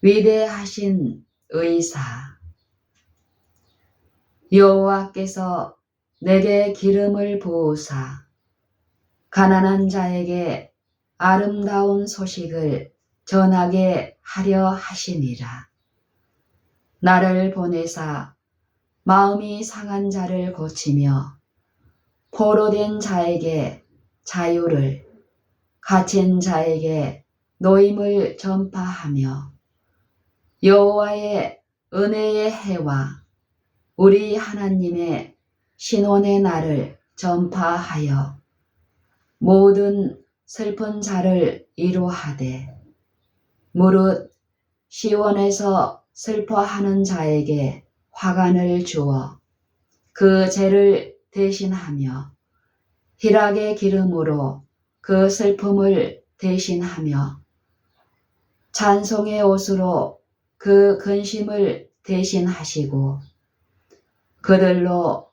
위대하신 의사, 여호와께서 내게 기름을 부으사 가난한 자에게 아름다운 소식을 전하게 하려 하심이라. 나를 보내사 마음이 상한 자를 고치며 포로된 자에게 자유를, 갇힌 자에게 노임을 전파하며 여호와의 은혜의 해와 우리 하나님의 신원의 날을 전파하여 모든 슬픈 자를 위로하되 무릇 시온에서 슬퍼하는 자에게 화관을 주어 그 죄를 대신하며 희락의 기름으로 그 슬픔을 대신하며 찬송의 옷으로 그 근심을 대신하시고 그들로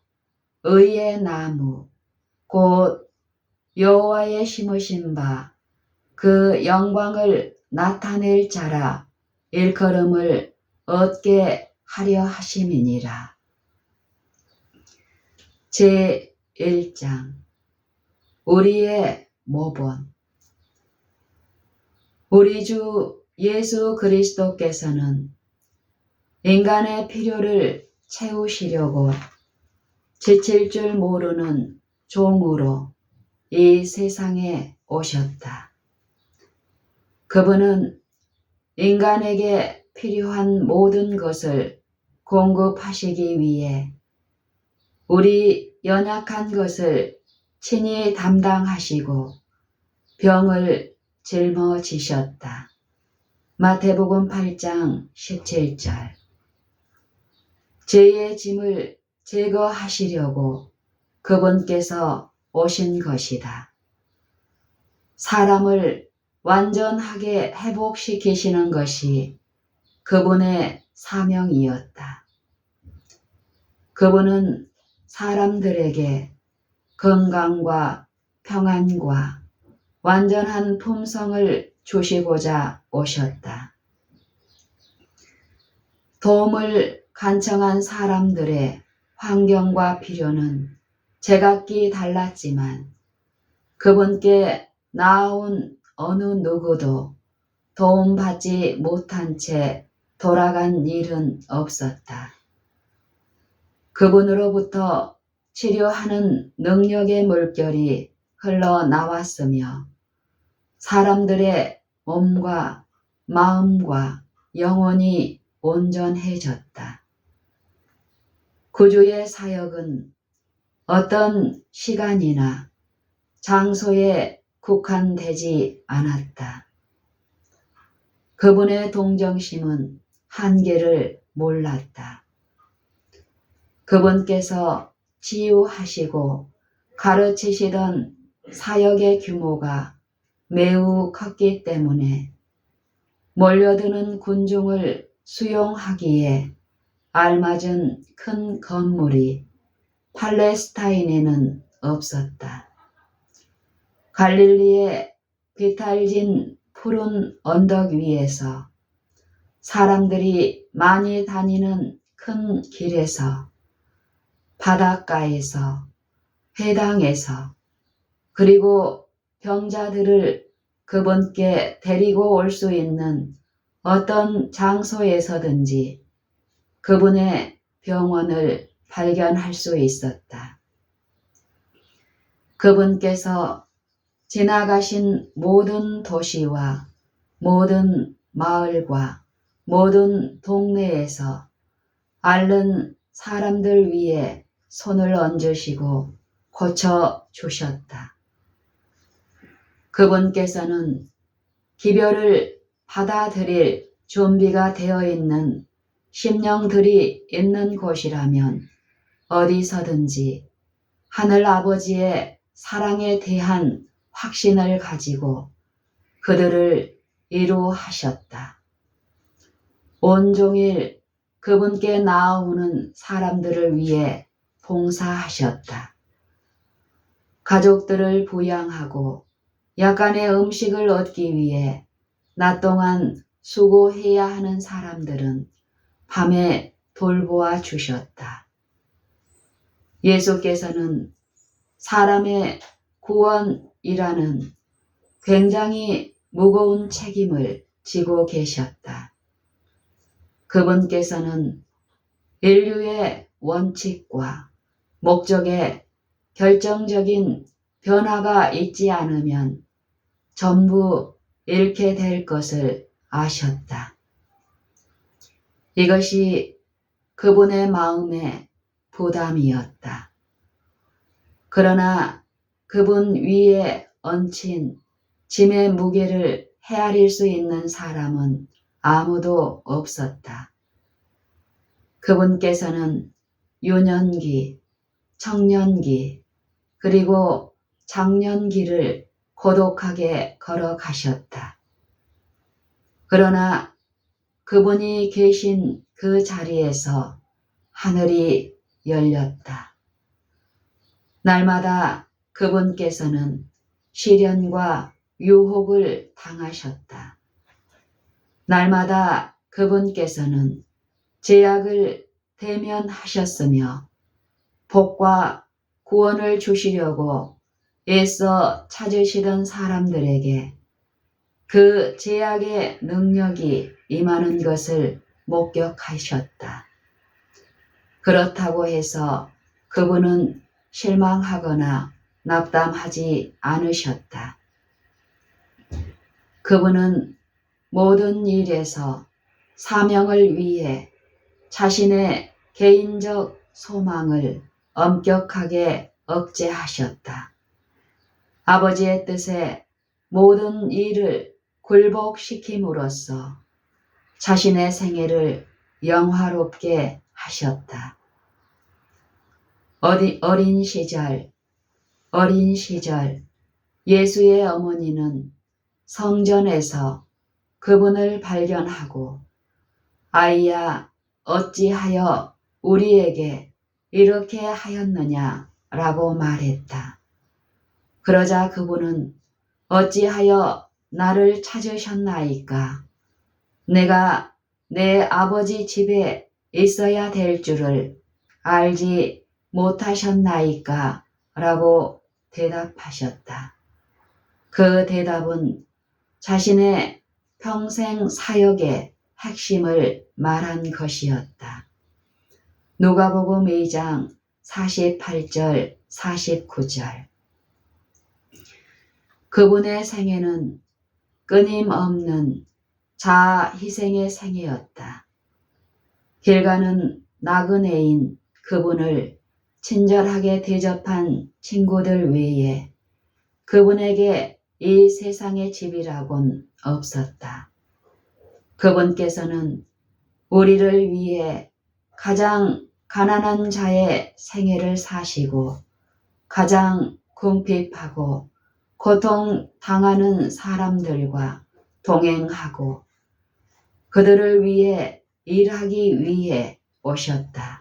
의의 나무 곧 여호와의 심으신 바 그 영광을 나타낼 자라 일컬음을 얻게 하려 하심이니라. 제1장 우리의 모본. 우리 주 예수 그리스도께서는 인간의 필요를 채우시려고 지칠 줄 모르는 종으로 이 세상에 오셨다. 그분은 인간에게 필요한 모든 것을 공급하시기 위해 우리 연약한 것을 친히 담당하시고 병을 짊어지셨다. 마태복음 8장 17절. 죄의 짐을 제거하시려고 그분께서 오신 것이다. 사람을 완전하게 회복시키시는 것이 그분의 사명이었다. 그분은 사람들에게 건강과 평안과 완전한 품성을 주시고자 오셨다. 도움을 간청한 사람들의 환경과 필요는 제각기 달랐지만 그분께 나아온 어느 누구도 도움받지 못한 채 돌아간 일은 없었다. 그분으로부터 치료하는 능력의 물결이 흘러나왔으며 사람들의 몸과 마음과 영혼이 온전해졌다. 구주의 사역은 어떤 시간이나 장소에 국한되지 않았다. 그분의 동정심은 한계를 몰랐다. 그분께서 치유하시고 가르치시던 사역의 규모가 매우 컸기 때문에 몰려드는 군중을 수용하기에 알맞은 큰 건물이 팔레스타인에는 없었다. 갈릴리의 비탈진 푸른 언덕 위에서 사람들이 많이 다니는 큰 길에서 바닷가에서 회당에서 그리고 병자들을 그분께 데리고 올 수 있는 어떤 장소에서든지 그분의 병원을 발견할 수 있었다. 그분께서 지나가신 모든 도시와 모든 마을과 모든 동네에서 앓는 사람들 위에 손을 얹으시고 고쳐주셨다. 그분께서는 기별을 받아들일 준비가 되어 있는 심령들이 있는 곳이라면 어디서든지 하늘 아버지의 사랑에 대한 확신을 가지고 그들을 위로하셨다. 온종일 그분께 나아오는 사람들을 위해 봉사하셨다. 가족들을 부양하고 약간의 음식을 얻기 위해 낮 동안 수고해야 하는 사람들은 밤에 돌보아 주셨다. 예수께서는 사람의 구원이라는 굉장히 무거운 책임을 지고 계셨다. 그분께서는 인류의 원칙과 목적에 결정적인 변화가 있지 않으면 전부 잃게 될 것을 아셨다. 이것이 그분의 마음의 부담이었다. 그러나 그분 위에 얹힌 짐의 무게를 헤아릴 수 있는 사람은 아무도 없었다. 그분께서는 유년기, 청년기, 그리고 장년기를 고독하게 걸어가셨다. 그러나 그분이 계신 그 자리에서 하늘이 열렸다. 날마다 그분께서는 시련과 유혹을 당하셨다. 날마다 그분께서는 제약을 대면하셨으며 복과 구원을 주시려고 애써 찾으시던 사람들에게 그 제약의 능력이 임하는 것을 목격하셨다. 그렇다고 해서 그분은 실망하거나 낙담하지 않으셨다. 그분은 모든 일에서 사명을 위해 자신의 개인적 소망을 엄격하게 억제하셨다. 아버지의 뜻에 모든 일을 굴복시킴으로써 자신의 생애를 영화롭게 하셨다. 어린 시절 예수의 어머니는 성전에서 그분을 발견하고 아이야 어찌하여 우리에게 이렇게 하였느냐라고 말했다. 그러자 그분은 어찌하여 나를 찾으셨나이까? 내가 내 아버지 집에 있어야 될 줄을 알지 못하셨나이까? 라고 대답하셨다. 그 대답은 자신의 평생 사역의 핵심을 말한 것이었다. 누가복음 2장 48절 49절. 그분의 생애는 끊임없는 자아 희생의 생애였다. 길 가는 나그네인 그분을 친절하게 대접한 친구들 외에 그분에게 이 세상의 집이라곤 없었다. 그분께서는 우리를 위해 가장 가난한 자의 생애를 사시고 가장 궁핍하고 고통당하는 사람들과 동행하고 그들을 위해 일하기 위해 오셨다.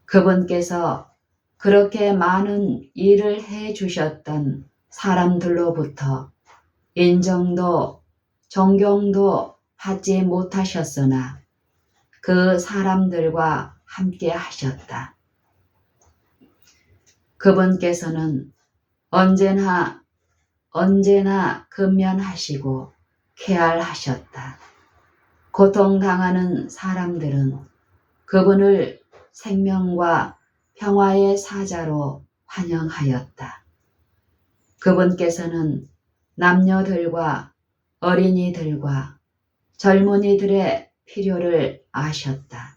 그분께서 그렇게 많은 일을 해 주셨던 사람들로부터 인정도 존경도 받지 못하셨으나 그 사람들과 함께 하셨다. 그분께서는 언제나 근면하시고 쾌활하셨다. 고통당하는 사람들은 그분을 생명과 평화의 사자로 환영하였다. 그분께서는 남녀들과 어린이들과 젊은이들의 필요를 아셨다.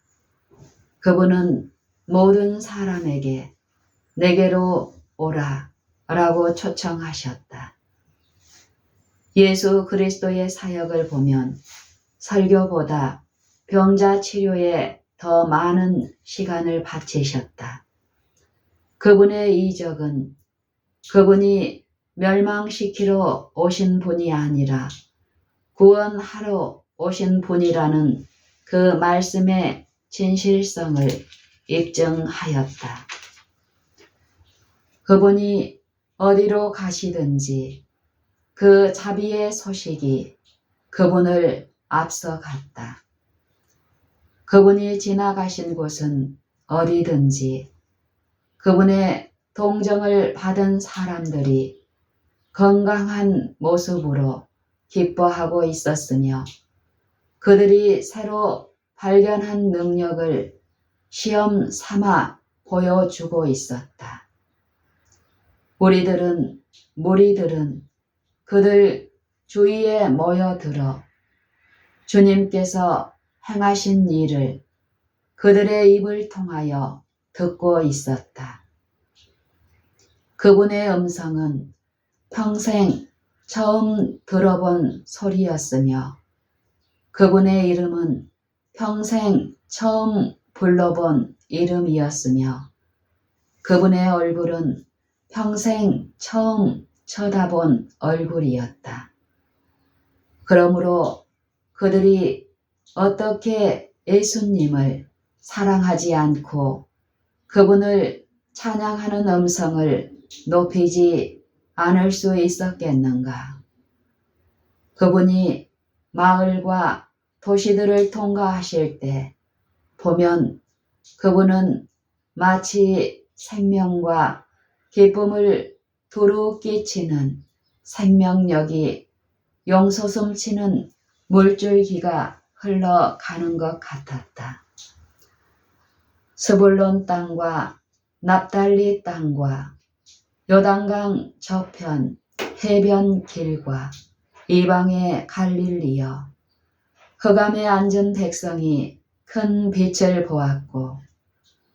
그분은 모든 사람에게 내게로 오라 라고 초청하셨다. 예수 그리스도의 사역을 보면 설교보다 병자 치료에 더 많은 시간을 바치셨다. 그분의 이적은 그분이 멸망시키러 오신 분이 아니라 구원하러 오신 분이라는 그 말씀의 진실성을 입증하였다. 그분이 어디로 가시든지 그 자비의 소식이 그분을 앞서갔다. 그분이 지나가신 곳은 어디든지 그분의 동정을 받은 사람들이 건강한 모습으로 기뻐하고 있었으며 그들이 새로 발견한 능력을 시험 삼아 보여주고 있었다. 무리들은 그들 주위에 모여들어 주님께서 행하신 일을 그들의 입을 통하여 듣고 있었다. 그분의 음성은 평생 처음 들어본 소리였으며 그분의 이름은 평생 처음 불러본 이름이었으며 그분의 얼굴은 평생 처음 쳐다본 얼굴이었다. 그러므로 그들이 어떻게 예수님을 사랑하지 않고 그분을 찬양하는 음성을 높이지 않을 수 있었겠는가? 그분이 마을과 도시들을 통과하실 때 보면 그분은 마치 생명과 기쁨을 두루 끼치는 생명력이 용솟음치는 물줄기가 흘러가는 것 같았다. 스불론 땅과 납달리 땅과 요단강 저편 해변 길과 이방의 갈릴리여 흑암에 앉은 백성이 큰 빛을 보았고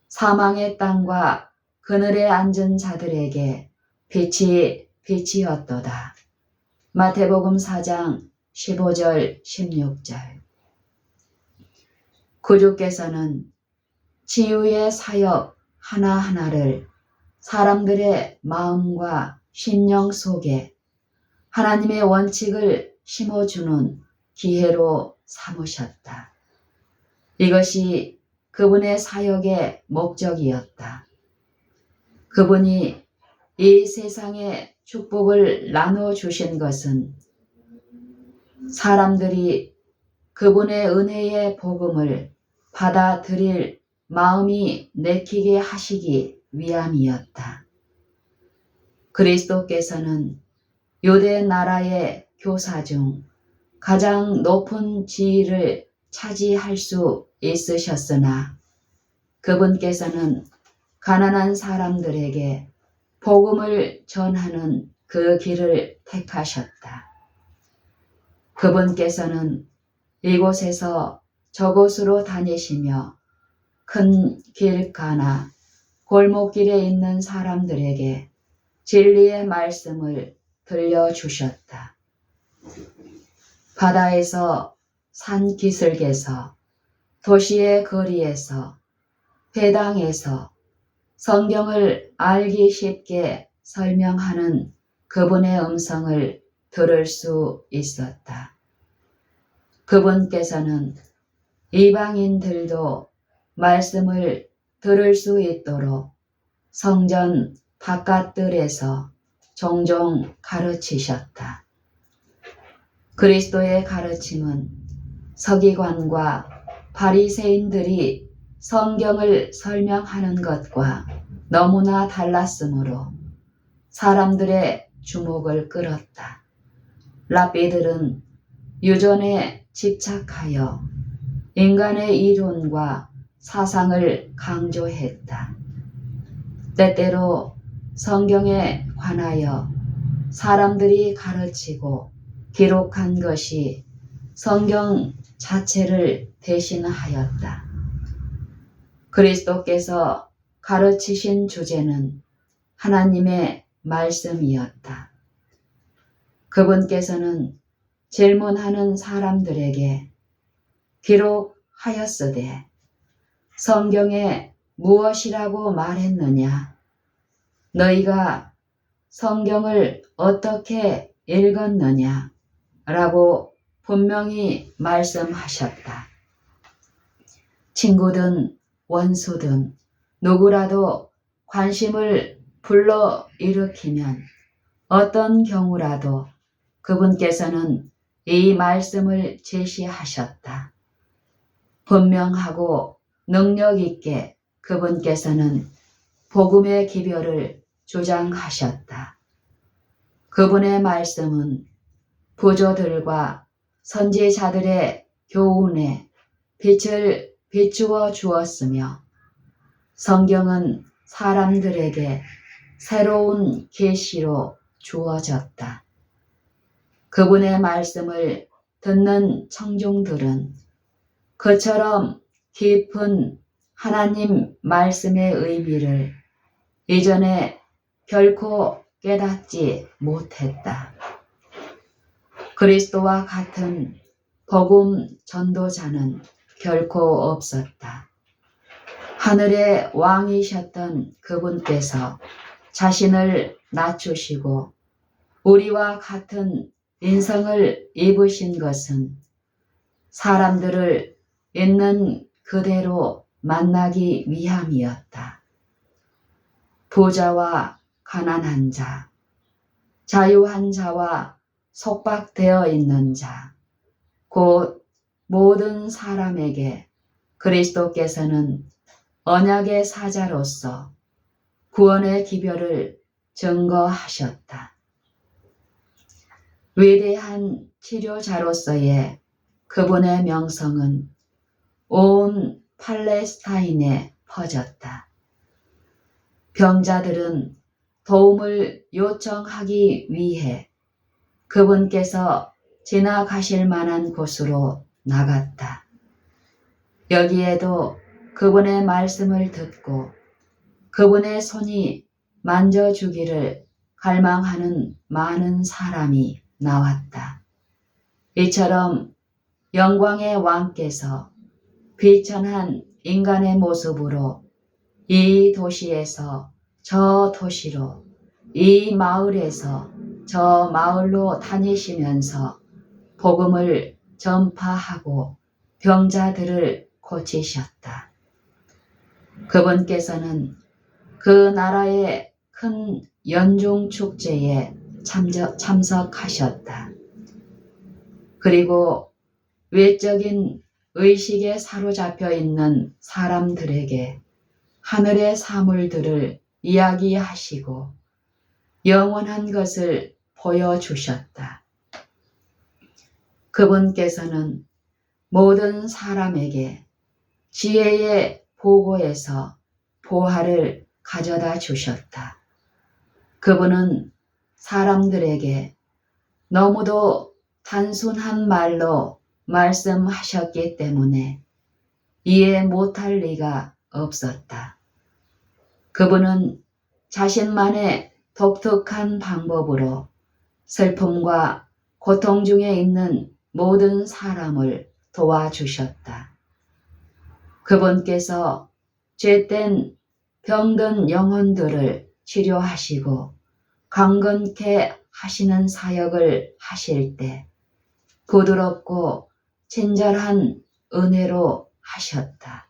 사망의 땅과 그늘에 앉은 자들에게 빛이 빛이었도다. 마태복음 4장 15절 16절. 구주께서는 치유의 사역 하나하나를 사람들의 마음과 심령 속에 하나님의 원칙을 심어주는 기회로 삼으셨다. 이것이 그분의 사역의 목적이었다. 그분이 이 세상에 축복을 나눠주신 것은 사람들이 그분의 은혜의 복음을 받아들일 마음이 내키게 하시기 위함이었다. 그리스도께서는 유대 나라의 교사 중 가장 높은 지위를 차지할 수 있으셨으나 그분께서는 가난한 사람들에게 복음을 전하는 그 길을 택하셨다. 그분께서는 이곳에서 저곳으로 다니시며 큰 길가나 골목길에 있는 사람들에게 진리의 말씀을 들려주셨다. 바다에서 산 기슭에서 도시의 거리에서 회당에서 성경을 알기 쉽게 설명하는 그분의 음성을 들을 수 있었다. 그분께서는 이방인들도 말씀을 들을 수 있도록 성전 바깥들에서 종종 가르치셨다. 그리스도의 가르침은 서기관과 바리새인들이 성경을 설명하는 것과 너무나 달랐으므로 사람들의 주목을 끌었다. 랍비들은 유전에 집착하여 인간의 이론과 사상을 강조했다. 때때로 성경에 관하여 사람들이 가르치고 기록한 것이 성경 자체를 대신하였다. 그리스도께서 가르치신 주제는 하나님의 말씀이었다. 그분께서는 질문하는 사람들에게 기록하였으되 성경에 무엇이라고 말했느냐? 너희가 성경을 어떻게 읽었느냐? 라고 분명히 말씀하셨다. 친구든 원수든 누구라도 관심을 불러일으키면 어떤 경우라도 그분께서는 이 말씀을 제시하셨다. 분명하고 능력 있게 그분께서는 복음의 기별을 주장하셨다. 그분의 말씀은 부조들과 선지자들의 교훈에 빛을 비추어 주었으며 성경은 사람들에게 새로운 계시로 주어졌다. 그분의 말씀을 듣는 청중들은 그처럼 깊은 하나님 말씀의 의미를 이전에 결코 깨닫지 못했다. 그리스도와 같은 복음 전도자는 결코 없었다. 하늘의 왕이셨던 그분께서 자신을 낮추시고 우리와 같은 인성을 입으신 것은 사람들을 있는 그대로 만나기 위함이었다. 부자와 가난한 자, 자유한 자와 속박되어 있는 자, 곧 모든 사람에게 그리스도께서는 언약의 사자로서 구원의 기별을 증거하셨다. 위대한 치료자로서의 그분의 명성은 온 팔레스타인에 퍼졌다. 병자들은 도움을 요청하기 위해 그분께서 지나가실 만한 곳으로 나갔다. 여기에도 그분의 말씀을 듣고 그분의 손이 만져주기를 갈망하는 많은 사람이 나왔다. 이처럼 영광의 왕께서 비천한 인간의 모습으로 이 도시에서 저 도시로, 이 마을에서 저 마을로 다니시면서 복음을 전파하고 병자들을 고치셨다. 그분께서는 그 나라의 큰 연중 축제에 참석하셨다. 그리고 외적인 의식에 사로잡혀 있는 사람들에게 하늘의 사물들을 이야기하시고 영원한 것을 보여주셨다. 그분께서는 모든 사람에게 지혜의 보고에서 보화를 가져다 주셨다. 그분은 사람들에게 너무도 단순한 말로 말씀하셨기 때문에 이해 못할 리가 없었다. 그분은 자신만의 독특한 방법으로 슬픔과 고통 중에 있는 모든 사람을 도와주셨다. 그분께서 죄된 병든 영혼들을 치료하시고 강건케 하시는 사역을 하실 때 부드럽고 친절한 은혜로 하셨다.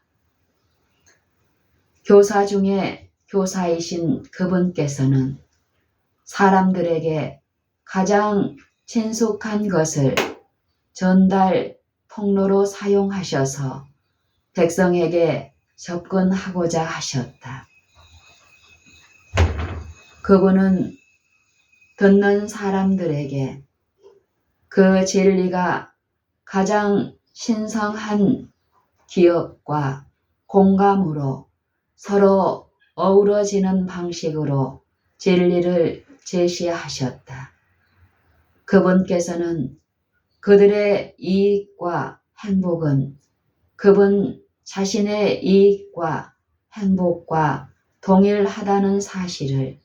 교사 중에 교사이신 그분께서는 사람들에게 가장 친숙한 것을 전달 통로로 사용하셔서 백성에게 접근하고자 하셨다. 그분은 듣는 사람들에게 그 진리가 가장 신성한 기억과 공감으로 서로 어우러지는 방식으로 진리를 제시하셨다. 그분께서는 그들의 이익과 행복은 그분 자신의 이익과 행복과 동일하다는 사실을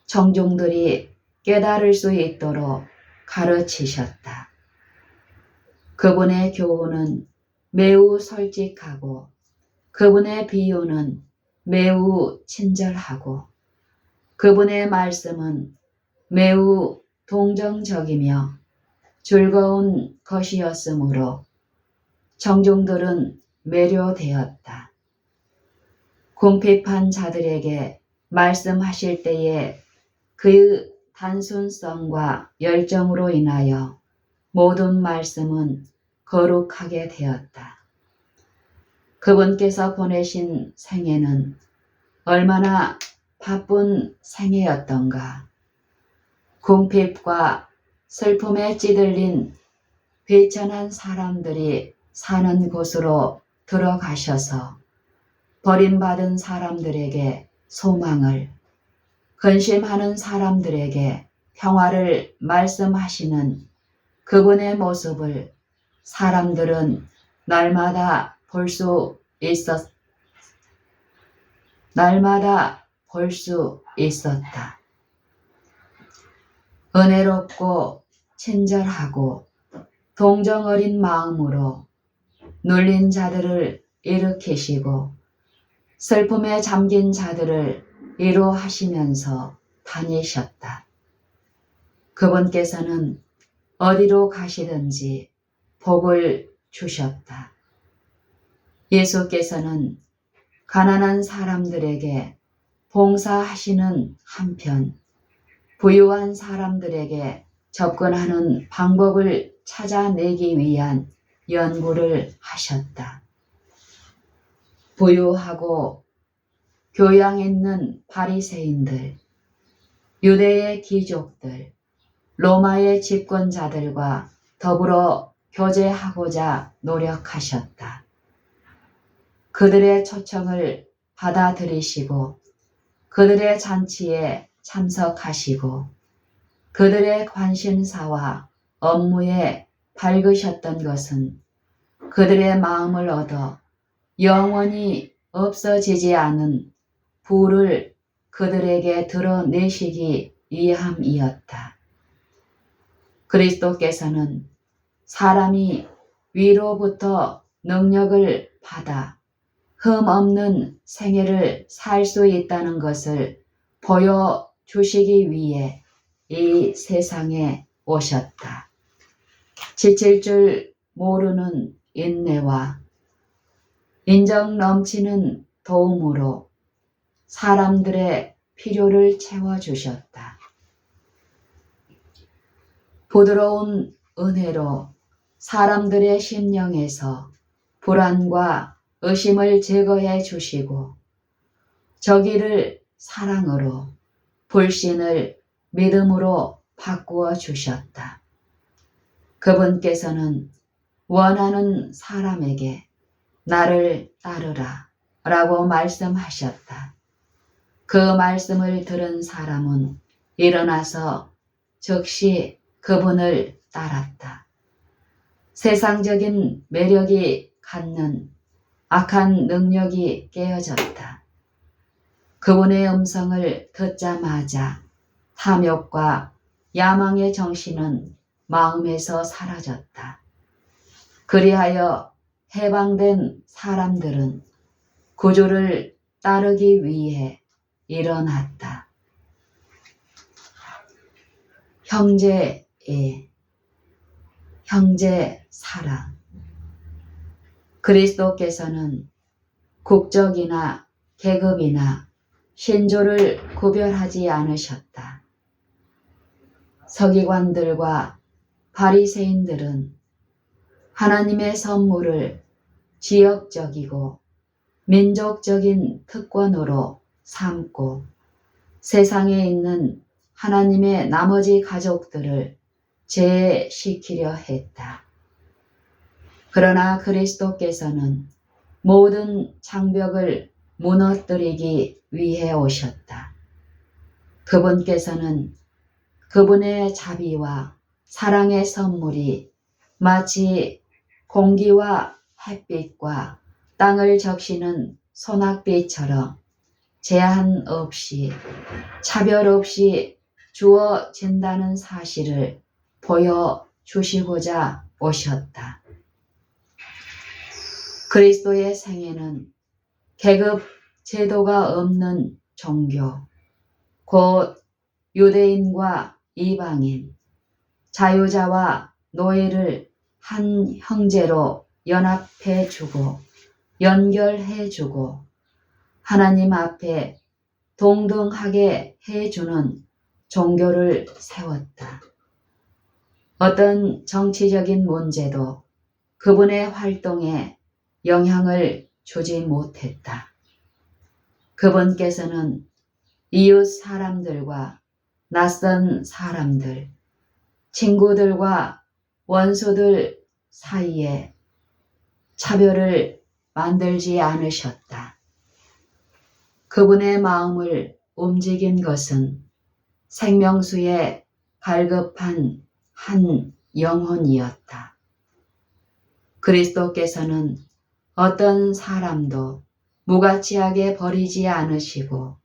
청중들이 깨달을 수 있도록 가르치셨다. 그분의 교훈은 매우 솔직하고 그분의 비유는 매우 친절하고 그분의 말씀은 매우 동정적이며 즐거운 것이었으므로 청중들은 매료되었다. 궁핍한 자들에게 말씀하실 때에 그 단순성과 열정으로 인하여 모든 말씀은 거룩하게 되었다. 그분께서 보내신 생애는 얼마나 바쁜 생애였던가. 궁핍과 슬픔에 찌들린 비천한 사람들이 사는 곳으로 들어가셔서 버림받은 사람들에게 소망을, 근심하는 사람들에게 평화를 말씀하시는 그분의 모습을 사람들은 날마다 볼 수 있었다. 은혜롭고 친절하고 동정어린 마음으로 눌린 자들을 일으키시고 슬픔에 잠긴 자들을 위로하시면서 다니셨다. 그분께서는 어디로 가시든지 복을 주셨다. 예수께서는 가난한 사람들에게 봉사하시는 한편 부유한 사람들에게 접근하는 방법을 찾아내기 위한 연구를 하셨다. 부유하고 교양 있는 바리새인들, 유대의 귀족들, 로마의 집권자들과 더불어 교제하고자 노력하셨다. 그들의 초청을 받아들이시고 그들의 잔치에 참석하시고 그들의 관심사와 업무에 밝으셨던 것은 그들의 마음을 얻어 영원히 없어지지 않은 부를 그들에게 드러내시기 위함이었다. 그리스도께서는 사람이 위로부터 능력을 받아 흠없는 생애를 살 수 있다는 것을 보여주시기 위해 이 세상에 오셨다. 지칠 줄 모르는 인내와 인정 넘치는 도움으로 사람들의 필요를 채워주셨다. 부드러운 은혜로 사람들의 심령에서 불안과 의심을 제거해 주시고 저기를 사랑으로 불신을 믿음으로 바꾸어 주셨다. 그분께서는 원하는 사람에게 나를 따르라 라고 말씀하셨다. 그 말씀을 들은 사람은 일어나서 즉시 그분을 따랐다. 세상적인 매력이 갖는 악한 능력이 깨어졌다. 그분의 음성을 듣자마자 탐욕과 야망의 정신은 마음에서 사라졌다. 그리하여 해방된 사람들은 구주를 따르기 위해 일어났다. 형제 사랑. 그리스도께서는 국적이나 계급이나 신조를 구별하지 않으셨다. 서기관들과 바리새인들은 하나님의 선물을 지역적이고 민족적인 특권으로 삼고 세상에 있는 하나님의 나머지 가족들을 제외시키려 했다. 그러나 그리스도께서는 모든 장벽을 무너뜨리기 위해 오셨다. 그분께서는 그분의 자비와 사랑의 선물이 마치 공기와 햇빛과 땅을 적시는 소낙비처럼 제한 없이 차별 없이 주어진다는 사실을 보여주시고자 오셨다. 그리스도의 생애는 계급 제도가 없는 종교, 곧 유대인과 이방인, 자유자와 노예를 한 형제로 연합해주고 연결해주고 하나님 앞에 동등하게 해주는 종교를 세웠다. 어떤 정치적인 문제도 그분의 활동에 영향을 주지 못했다. 그분께서는 이웃 사람들과 낯선 사람들, 친구들과 원수들 사이에 차별을 만들지 않으셨다. 그분의 마음을 움직인 것은 생명수의 갈급한 한 영혼이었다. 그리스도께서는 어떤 사람도 무가치하게 버리지 않으시고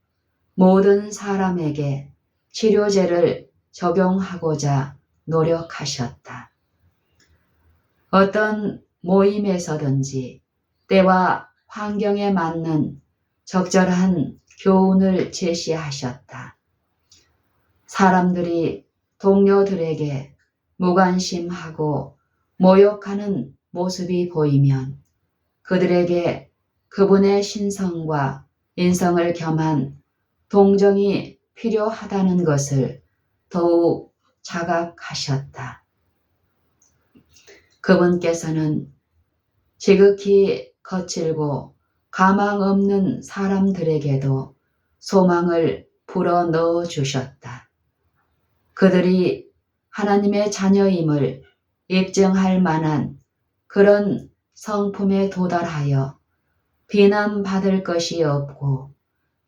모든 사람에게 치료제를 적용하고자 노력하셨다. 어떤 모임에서든지 때와 환경에 맞는 적절한 교훈을 제시하셨다. 사람들이 동료들에게 무관심하고 모욕하는 모습이 보이면 그들에게 그분의 신성과 인성을 겸한 동정이 필요하다는 것을 더욱 자각하셨다. 그분께서는 지극히 거칠고 가망 없는 사람들에게도 소망을 불어넣어 주셨다. 그들이 하나님의 자녀임을 입증할 만한 그런 성품에 도달하여 비난받을 것이 없고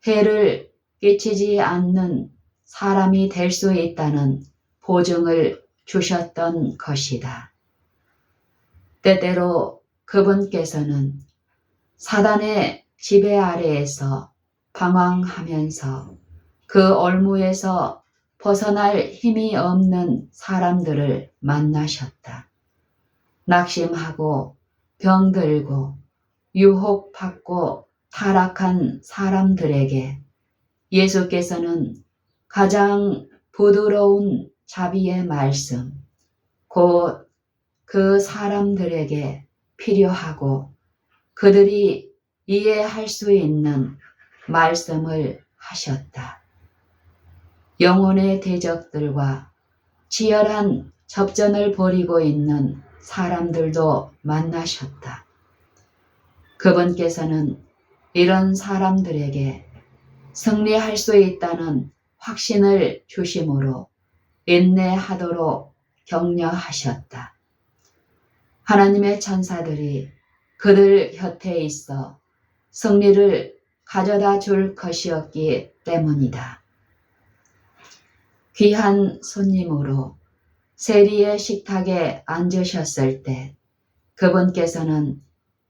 해를 끼치지 않는 사람이 될 수 있다는 보증을 주셨던 것이다. 때때로 그분께서는 사단의 지배 아래에서 방황하면서 그 올무에서 벗어날 힘이 없는 사람들을 만나셨다. 낙심하고 병들고 유혹받고 타락한 사람들에게 예수께서는 가장 부드러운 자비의 말씀, 곧 그 사람들에게 필요하고 그들이 이해할 수 있는 말씀을 하셨다. 영혼의 대적들과 치열한 접전을 벌이고 있는 사람들도 만나셨다. 그분께서는 이런 사람들에게 승리할 수 있다는 확신을 주심으로 인내하도록 격려하셨다. 하나님의 천사들이 그들 곁에 있어 승리를 가져다 줄 것이었기 때문이다. 귀한 손님으로 세리의 식탁에 앉으셨을 때 그분께서는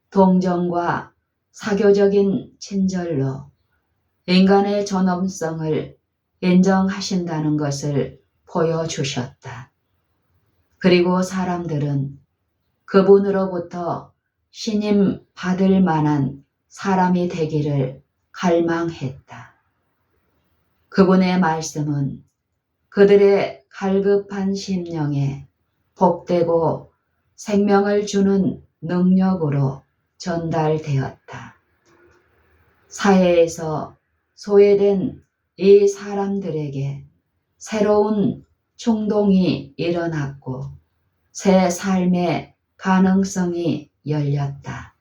동정과 사교적인 친절로 인간의 존엄성을 인정하신다는 것을 보여주셨다. 그리고 사람들은 그분으로부터 신임 받을 만한 사람이 되기를 갈망했다. 그분의 말씀은 그들의 갈급한 심령에 복되고 생명을 주는 능력으로 전달되었다. 사회에서 소외된 이 사람들에게 새로운 충동이 일어났고 새 삶의 가능성이 열렸다.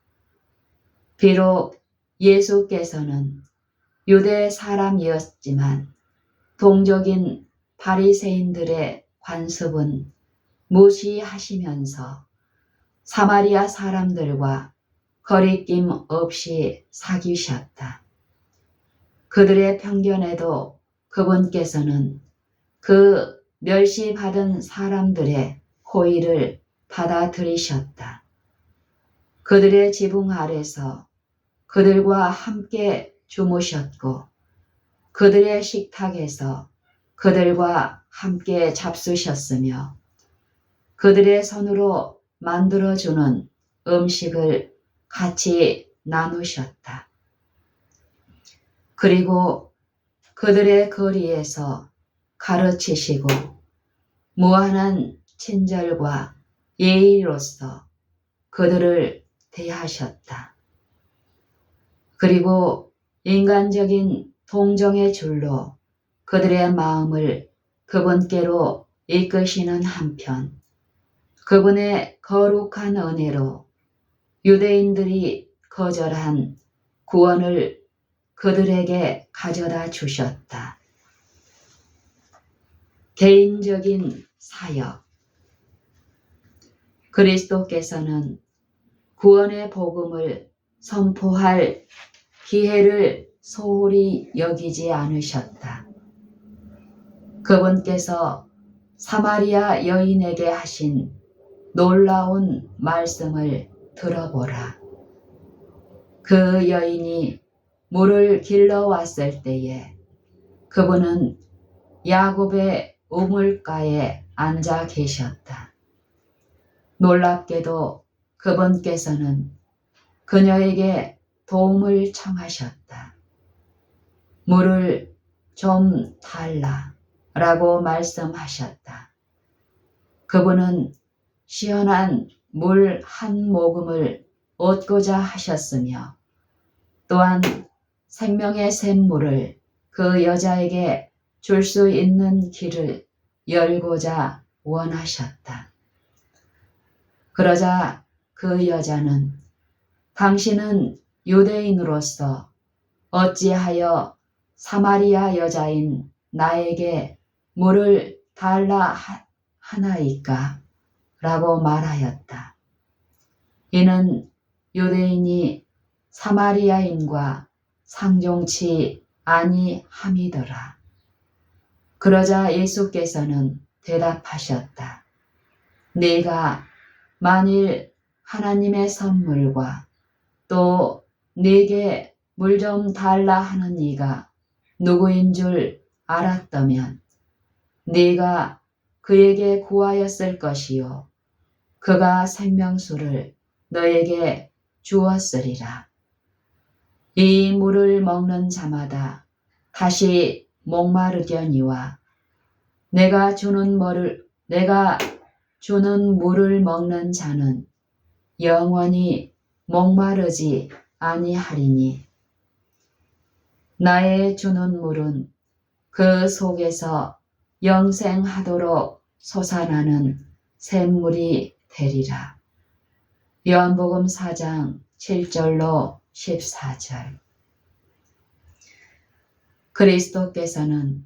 비록 예수께서는 유대 사람이었지만 동족인 바리새인들의 관습은 무시하시면서 사마리아 사람들과 거리낌 없이 사귀셨다. 그들의 편견에도 그분께서는 그 멸시받은 사람들의 호의를 받아들이셨다. 그들의 지붕 아래서 그들과 함께 주무셨고 그들의 식탁에서 그들과 함께 잡수셨으며 그들의 손으로 만들어주는 음식을 같이 나누셨다. 그리고 그들의 거리에서 가르치시고 무한한 친절과 예의로서 그들을 대하셨다. 그리고 인간적인 동정의 줄로 그들의 마음을 그분께로 이끄시는 한편 그분의 거룩한 은혜로 유대인들이 거절한 구원을 그들에게 가져다 주셨다. 개인적인 사역. 그리스도께서는 구원의 복음을 선포할 기회를 소홀히 여기지 않으셨다. 그분께서 사마리아 여인에게 하신 놀라운 말씀을 들어보라. 그 여인이 물을 길러 왔을 때에 그분은 야곱의 우물가에 앉아 계셨다. 놀랍게도 그분께서는 그녀에게 도움을 청하셨다. 물을 좀 달라 라고 말씀하셨다. 그분은 시원한 물 한 모금을 얻고자 하셨으며 또한 생명의 샘물을 그 여자에게 줄 수 있는 길을 열고자 원하셨다. 그러자 그 여자는 당신은 유대인으로서 어찌하여 사마리아 여자인 나에게 물을 달라 하나이까? 라고 말하였다. 이는 유대인이 사마리아인과 상종치 아니함이더라. 그러자 예수께서는 대답하셨다. 네가 만일 하나님의 선물과 또 네게 물 좀 달라 하는 이가 누구인 줄 알았다면 네가 그에게 구하였을 것이요 그가 생명수를 너에게 주었으리라. 이 물을 먹는 자마다 다시 목마르려니와 내가 주는 물을 먹는 자는 영원히 목마르지 아니하리니 나의 주는 물은 그 속에서 영생하도록 솟아나는 샘물이 되리라. 요한복음 4장 7절로 14절. 그리스도께서는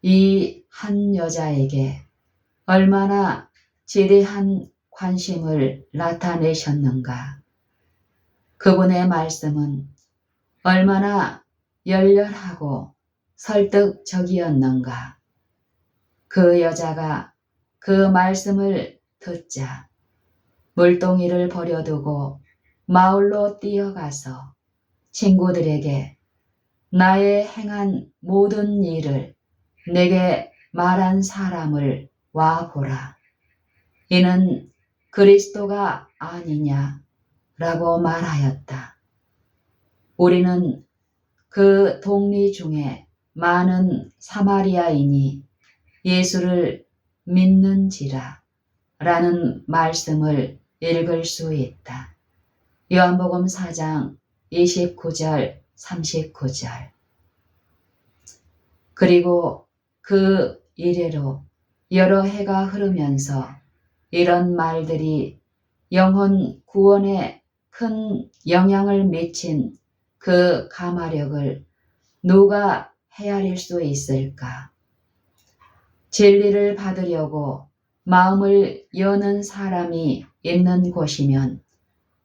이 한 여자에게 얼마나 지대한 관심을 나타내셨는가. 그분의 말씀은 얼마나 열렬하고 설득적이었는가. 그 여자가 그 말씀을 듣자 물동이를 버려두고 마을로 뛰어가서 친구들에게 나의 행한 모든 일을 내게 말한 사람을 와보라. 이는 그리스도가 아니냐 라고 말하였다. 우리는 그 동리 중에 많은 사마리아인이 예수를 믿는지라 라는 말씀을 읽을 수 있다. 요한복음 4장 29절 39절. 그리고 그 이래로 여러 해가 흐르면서 이런 말들이 영혼 구원에 큰 영향을 미친 그 가마력을 누가 헤아릴 수 있을까? 진리를 받으려고 마음을 여는 사람이 있는 곳이면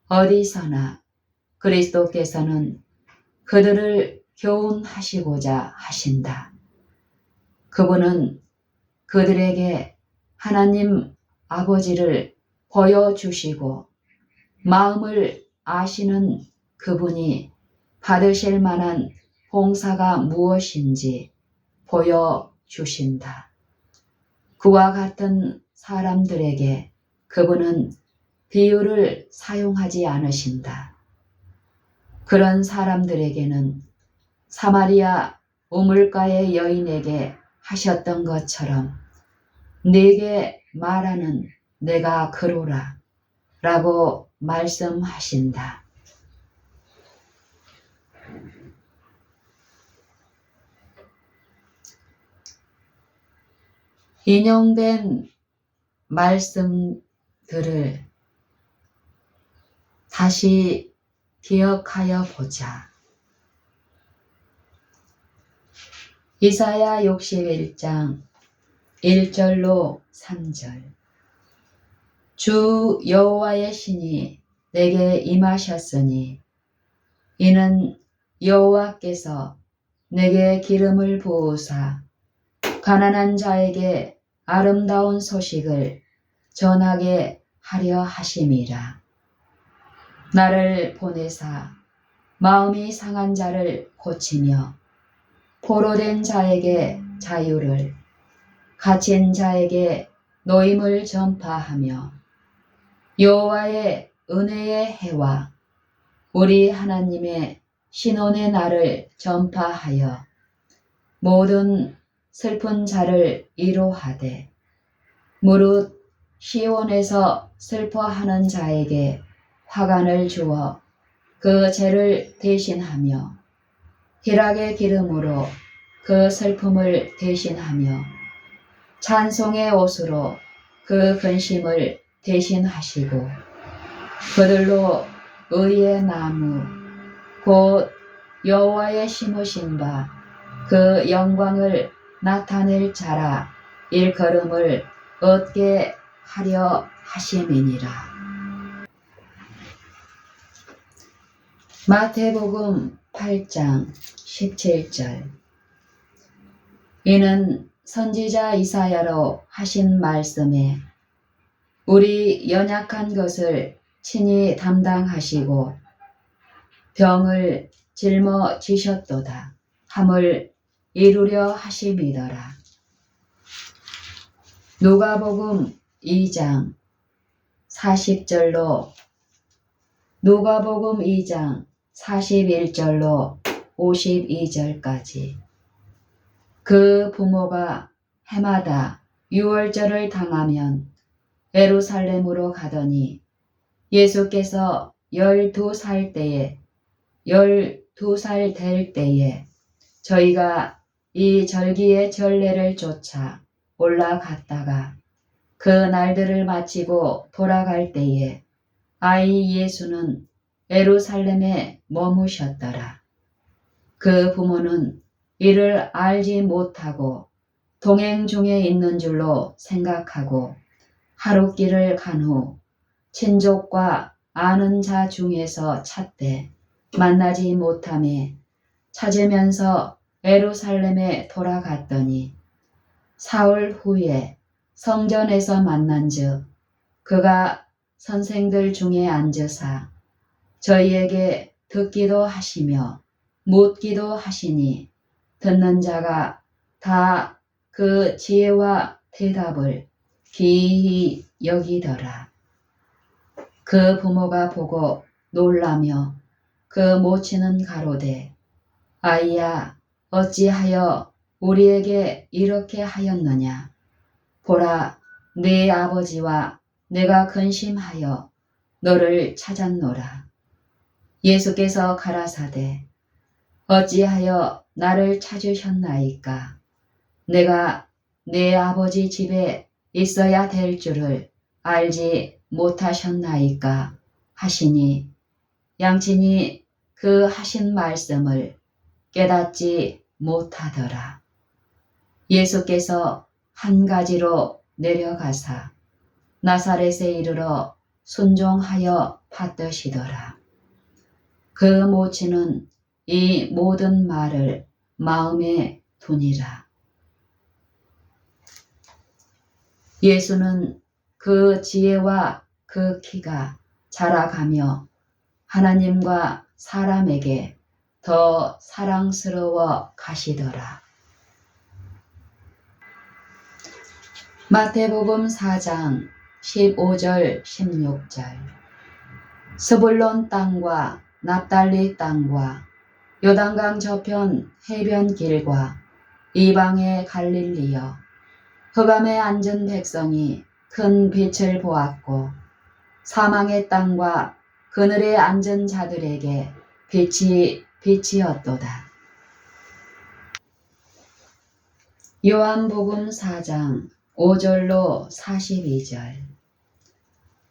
어디서나 그리스도께서는 그들을 교훈하시고자 하신다. 그분은 그들에게 하나님 아버지를 보여주시고 마음을 아시는 그분이 받으실 만한 봉사가 무엇인지 보여주신다. 그와 같은 사람들에게 그분은 비유를 사용하지 않으신다. 그런 사람들에게는 사마리아 우물가의 여인에게 하셨던 것처럼 네게 말하는 내가 그로라 라고 말씀하신다. 인용된 말씀들은 것들을 다시 기억하여 보자. 이사야 61장 1절로 3절. 주 여호와의 신이 내게 임하셨으니 이는 여호와께서 내게 기름을 부으사 가난한 자에게 아름다운 소식을 전하게 하려 하심이라. 나를 보내사 마음이 상한 자를 고치며 포로된 자에게 자유를, 갇힌 자에게 노임을 전파하며 여호와의 은혜의 해와 우리 하나님의 신원의 날을 전파하여 모든 슬픈 자를 위로하되 무릇 시온에서 슬퍼하는 자에게 화관을 주어 그 죄를 대신하며 희락의 기름으로 그 슬픔을 대신하며 찬송의 옷으로 그 근심을 대신하시고 그들로 의의 나무 곧 여호와의 심으신 바 그 영광을 나타낼 자라 일컬음을 얻게 하려 하심이니라. 마태복음 8장 17절. 이는 선지자 이사야로 하신 말씀에 우리 연약한 것을 친히 담당하시고 병을 짊어지셨도다 함을 이루려 하심이더라. 누가복음 2장 40절로 누가복음 2장 41절로 52절까지. 그 부모가 해마다 유월절을 당하면 예루살렘으로 가더니 예수께서 12살 될 때에 저희가 이 절기의 전례를 쫓아 올라갔다가 그 날들을 마치고 돌아갈 때에 아이 예수는 예루살렘에 머무셨더라. 그 부모는 이를 알지 못하고 동행 중에 있는 줄로 생각하고 하룻길을 간 후 친족과 아는 자 중에서 찾되 만나지 못하매 찾으면서 예루살렘에 돌아갔더니 사흘 후에 성전에서 만난즉 그가 선생들 중에 앉으사 저희에게 듣기도 하시며 묻기도 하시니 듣는 자가 다 그 지혜와 대답을 기이히 여기더라. 그 부모가 보고 놀라며 그 모친은 가로되 아이야 어찌하여 우리에게 이렇게 하였느냐. 보라 네 아버지와 내가 근심하여 너를 찾았노라. 예수께서 가라사대 어찌하여 나를 찾으셨나이까. 내가 내 아버지 집에 있어야 될 줄을 알지 못하셨나이까 하시니 양친이 그 하신 말씀을 깨닫지 못하더라. 예수께서 한 가지로 내려가사 나사렛에 이르러 순종하여 받드시더라. 그 모친은 이 모든 말을 마음에 두니라. 예수는 그 지혜와 그 키가 자라가며 하나님과 사람에게 더 사랑스러워 가시더라. 마태복음 4장 15절 16절. 스불론 땅과 납달리 땅과 요단강 저편 해변 길과 이방의 갈릴리여 흑암에 앉은 백성이 큰 빛을 보았고 사망의 땅과 그늘에 앉은 자들에게 빛이 빛이었도다. 요한복음 4장 5절로 42절.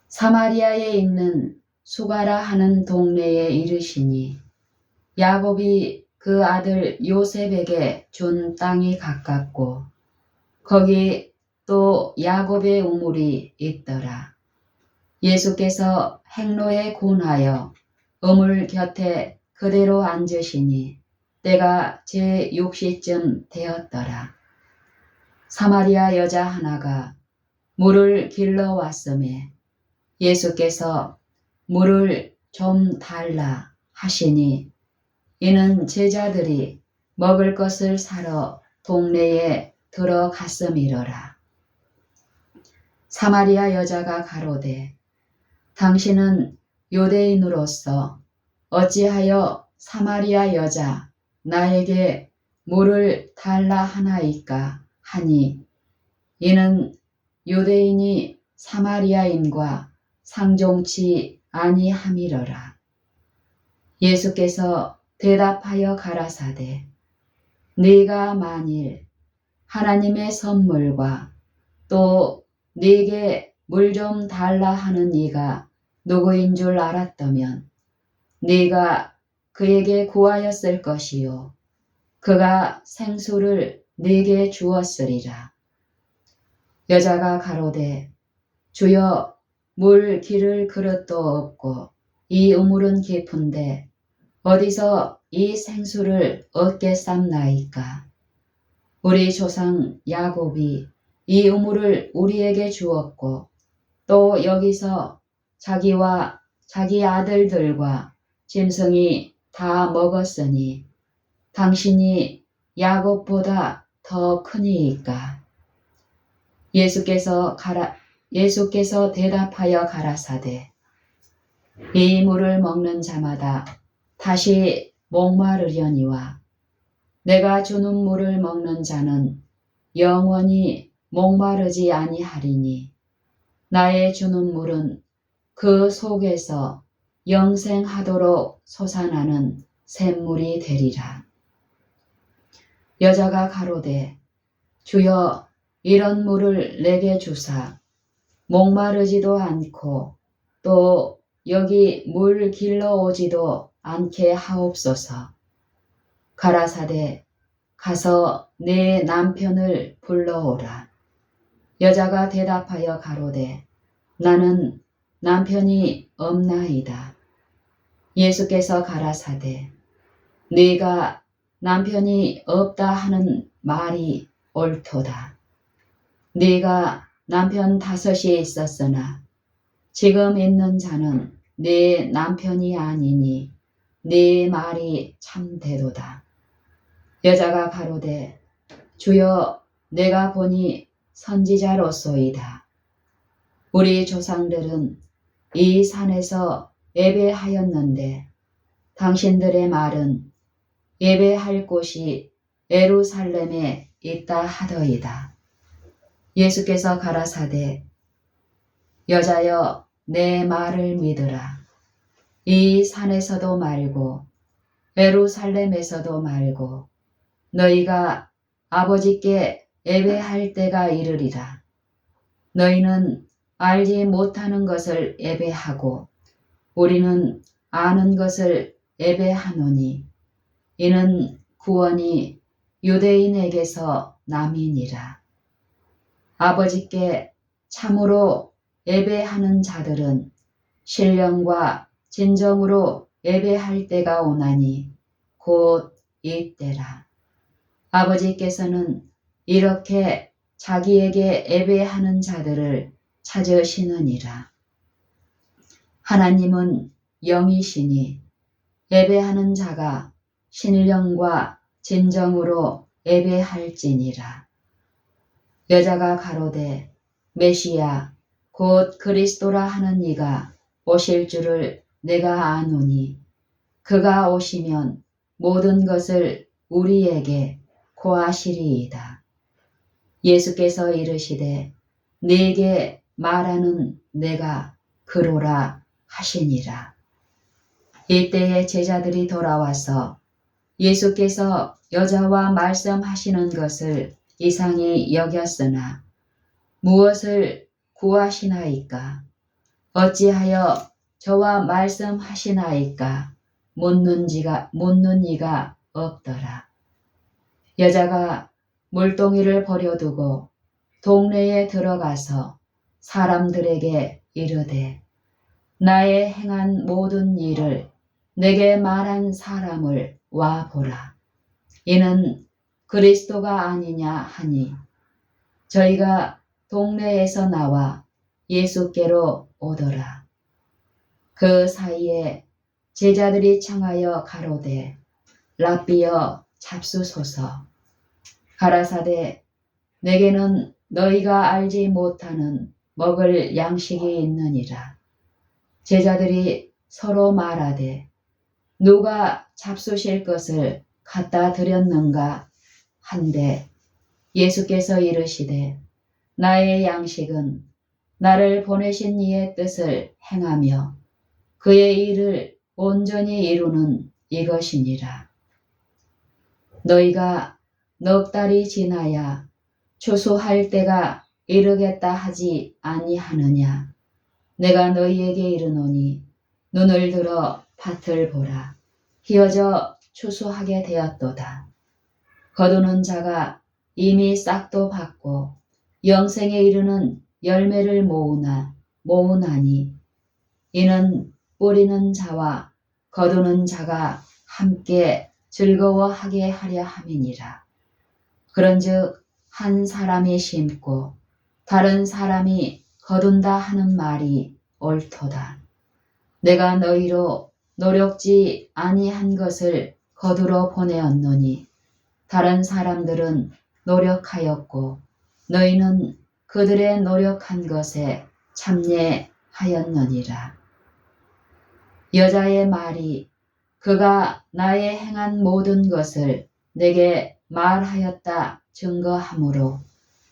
사마리아에 있는 수가라 하는 동네에 이르시니 야곱이 그 아들 요셉에게 준 땅이 가깝고 거기 또 야곱의 우물이 있더라. 예수께서 행로에 군하여 우물 곁에 그대로 앉으시니 때가 제6시쯤 되었더라. 사마리아 여자 하나가 물을 길러 왔음에 예수께서 물을 좀 달라 하시니 이는 제자들이 먹을 것을 사러 동네에 들어갔음이러라. 사마리아 여자가 가로되 당신은 유대인으로서 어찌하여 사마리아 여자 나에게 물을 달라 하나이까 하니 이는 유대인이 사마리아인과 상종치 아니함이러라. 예수께서 대답하여 가라사대 네가 만일 하나님의 선물과 또 네게 물 좀 달라 하는 이가 누구인 줄 알았다면 네가 그에게 구하였을 것이요 그가 생수를 네게 주었으리라. 여자가 가로되 주여 물 기를 그릇도 없고 이 우물은 깊은데 어디서 이 생수를 얻겠삼나이까. 우리 조상 야곱이 이 우물을 우리에게 주었고 또 여기서 자기와 자기 아들들과 짐승이 다 먹었으니 당신이 야곱보다 더 크니이까. 예수께서 대답하여 가라사대 이 물을 먹는 자마다 다시 목마르려니와 내가 주는 물을 먹는 자는 영원히 목마르지 아니하리니 나의 주는 물은 그 속에서 영생하도록 솟아나는 샘물이 되리라. 여자가 가로되 주여 이런 물을 내게 주사 목마르지도 않고 또 여기 물 길러 오지도 않게 하옵소서. 가라사대 가서 내 남편을 불러오라. 여자가 대답하여 가로되 나는 남편이 없나이다. 예수께서 가라사대 네가 남편이 없다 하는 말이 옳도다. 네가 남편 5이 있었으나 지금 있는 자는 네 남편이 아니니 네 말이 참되도다. 여자가 가로되 주여 내가 보니 선지자로소이다. 우리 조상들은 이 산에서 예배하였는데 당신들의 말은 예배할 곳이 예루살렘에 있다 하더이다. 예수께서 가라사대 여자여 내 말을 믿으라. 이 산에서도 말고 예루살렘에서도 말고 너희가 아버지께 예배할 때가 이르리라. 너희는 알지 못하는 것을 예배하고 우리는 아는 것을 예배하노니 이는 구원이 유대인에게서 남이니라. 아버지께 참으로 예배하는 자들은 신령과 진정으로 예배할 때가 오나니 곧 이때라. 아버지께서는 이렇게 자기에게 예배하는 자들을 찾으시느니라. 하나님은 영이시니 예배하는 자가 신령과 진정으로 예배할지니라. 여자가 가로되 메시야 곧 그리스도라 하는 이가 오실 줄을 내가 아노니 그가 오시면 모든 것을 우리에게 고하시리이다. 예수께서 이르시되 네게 말하는 내가 그로라 하시니라. 이때에 제자들이 돌아와서 예수께서 여자와 말씀하시는 것을 이상히 여겼으나 무엇을 구하시나이까? 어찌하여 저와 말씀하시나이까 묻는 이가 없더라. 여자가 물동이를 버려두고 동네에 들어가서 사람들에게 이르되 나의 행한 모든 일을 내게 말한 사람을 와 보라. 이는 그리스도가 아니냐 하니 저희가 동네에서 나와 예수께로 오더라. 그 사이에 제자들이 청하여 가로되 랍비여 잡수소서. 가라사대 내게는 너희가 알지 못하는 먹을 양식이 있느니라. 제자들이 서로 말하되 누가 잡수실 것을 갖다 드렸는가 한데 예수께서 이르시되 나의 양식은 나를 보내신 이의 뜻을 행하며 그의 일을 온전히 이루는 이것이니라. 너희가 넉 달이 지나야 추수할 때가 이르겠다 하지 아니하느냐. 내가 너희에게 이르노니 눈을 들어 밭을 보라. 희어져 추수하게 되었도다. 거두는 자가 이미 싹도 받고 영생에 이르는 열매를 모으나니 이는 뿌리는 자와 거두는 자가 함께 즐거워하게 하려 함이니라. 그런즉 한 사람이 심고 다른 사람이 거둔다 하는 말이 옳도다. 내가 너희로 노력지 아니한 것을 거두러 보내었노니 다른 사람들은 노력하였고 너희는 그들의 노력한 것에 참여하였느니라. 여자의 말이 그가 나의 행한 모든 것을 내게 말하였다 증거하므로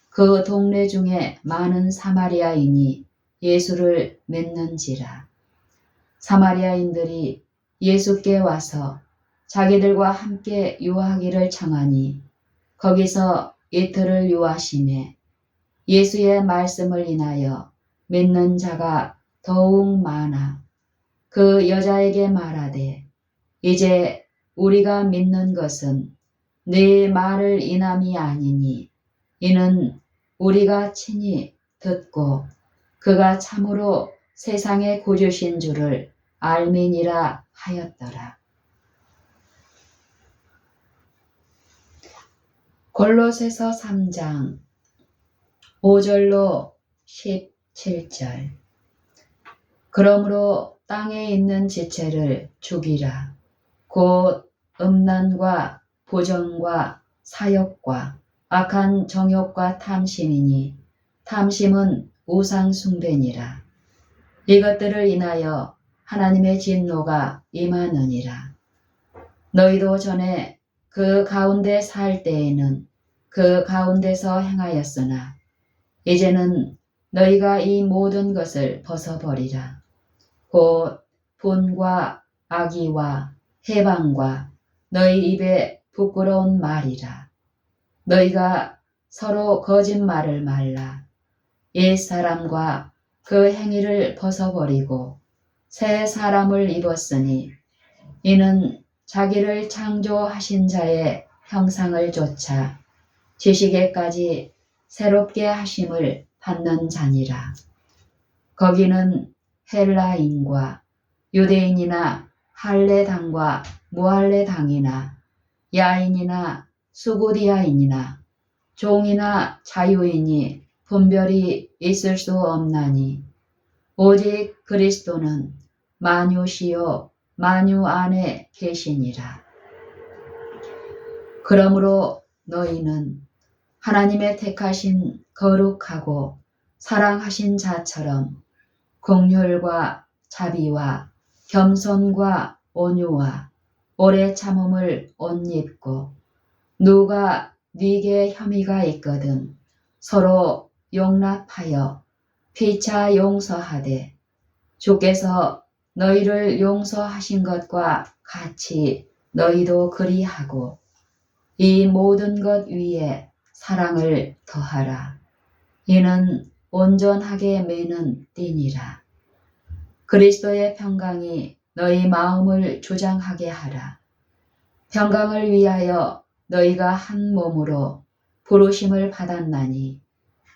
그 동네 중에 많은 사마리아인이 예수를 믿는지라. 사마리아인들이 예수께 와서 자기들과 함께 유하기를 청하니 거기서 이틀을 유하심에 예수의 말씀을 인하여 믿는 자가 더욱 많아 그 여자에게 말하되 이제 우리가 믿는 것은 네 말을 인함이 아니니 이는 우리가 친히 듣고 그가 참으로 세상의 구주신 줄을 알미니라 하였더라. 골로새서 3장 5절로 17절. 그러므로 땅에 있는 지체를 죽이라. 곧 음란과 부정과 사욕과 악한 정욕과 탐심이니 탐심은 우상 숭배니라. 이것들을 인하여 하나님의 진노가 임하느니라. 너희도 전에 그 가운데 살 때에는 그 가운데서 행하였으나 이제는 너희가 이 모든 것을 벗어버리라. 곧 분과 악의와 해방과 너희 입에 부끄러운 말이라. 너희가 서로 거짓말을 말라. 옛사람과 그 행위를 벗어버리고 새 사람을 입었으니 이는 자기를 창조하신 자의 형상을 좇아 지식에까지 새롭게 하심을 받는 자니라. 거기는 헬라인과 유대인이나 할례당과 무할례당이나 야인이나 수구디아인이나 종이나 자유인이 분별이 있을 수 없나니 오직 그리스도는 만유시요 만유 안에 계시니라. 그러므로 너희는 하나님의 택하신 거룩하고 사랑하신 자처럼 긍휼과 자비와 겸손과 온유와 오래 참음을 옷 입고 누가 네게 혐의가 있거든 서로 용납하여 피차 용서하되 주께서 너희를 용서하신 것과 같이 너희도 그리하고 이 모든 것 위에 사랑을 더하라. 이는 온전하게 매는 띠니라. 그리스도의 평강이 너희 마음을 조장하게 하라. 평강을 위하여 너희가 한 몸으로 부르심을 받았나니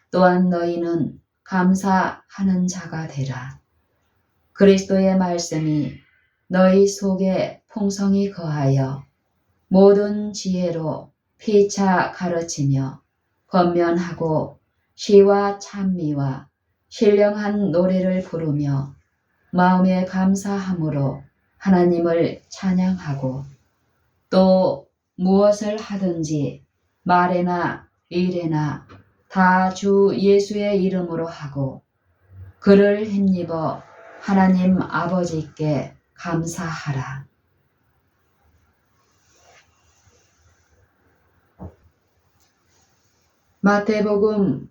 또한 너희는 감사하는 자가 되라. 그리스도의 말씀이 너희 속에 풍성히 거하여 모든 지혜로 피차 가르치며 권면하고 시와 찬미와 신령한 노래를 부르며 마음에 감사함으로 하나님을 찬양하고 또 무엇을 하든지 말에나 일에나 다 주 예수의 이름으로 하고 그를 힘입어 하나님 아버지께 감사하라. 마태복음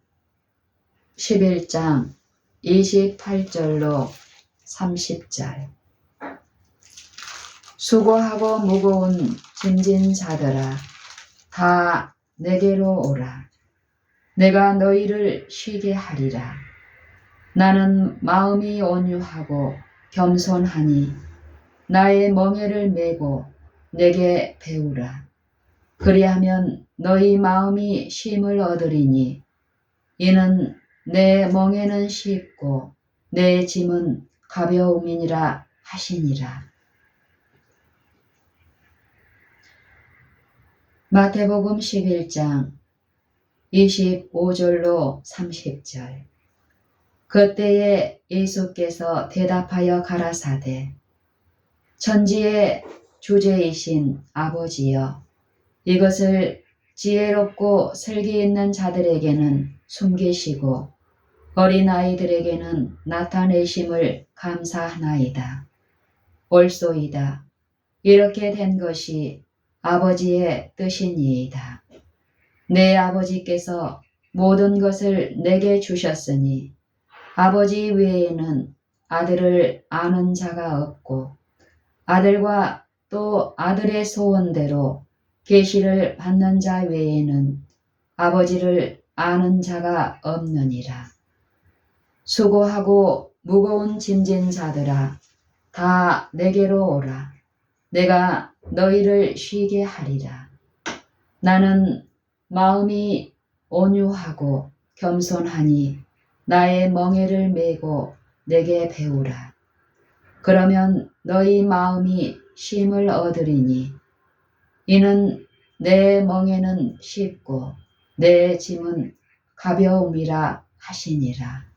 11장 28절로 30절. 수고하고 무거운 짐진 자들아 다 내게로 오라. 내가 너희를 쉬게 하리라. 나는 마음이 온유하고 겸손하니 나의 멍에를 메고 내게 배우라. 그리하면 너희 마음이 쉼을 얻으리니 이는 내 멍에는 쉽고 내 짐은 가벼움이니라 하시니라. 마태복음 11장 25절로 30절. 그때에 예수께서 대답하여 가라사대 천지의 주제이신 아버지여 이것을 지혜롭고 슬기 있는 자들에게는 숨기시고 어린아이들에게는 나타내심을 감사하나이다. 옳소이다. 이렇게 된 것이 아버지의 뜻이니이다. 내 아버지께서 모든 것을 내게 주셨으니 아버지 외에는 아들을 아는 자가 없고 아들과 또 아들의 소원대로 계시를 받는 자 외에는 아버지를 아는 자가 없느니라. 수고하고 무거운 짐진 자들아 다 내게로 오라. 내가 너희를 쉬게 하리라. 나는 마음이 온유하고 겸손하니 나의 멍에를 메고 내게 배우라. 그러면 너희 마음이 쉼을 얻으리니 이는 내 멍에는 쉽고 내 짐은 가벼움이라 하시니라.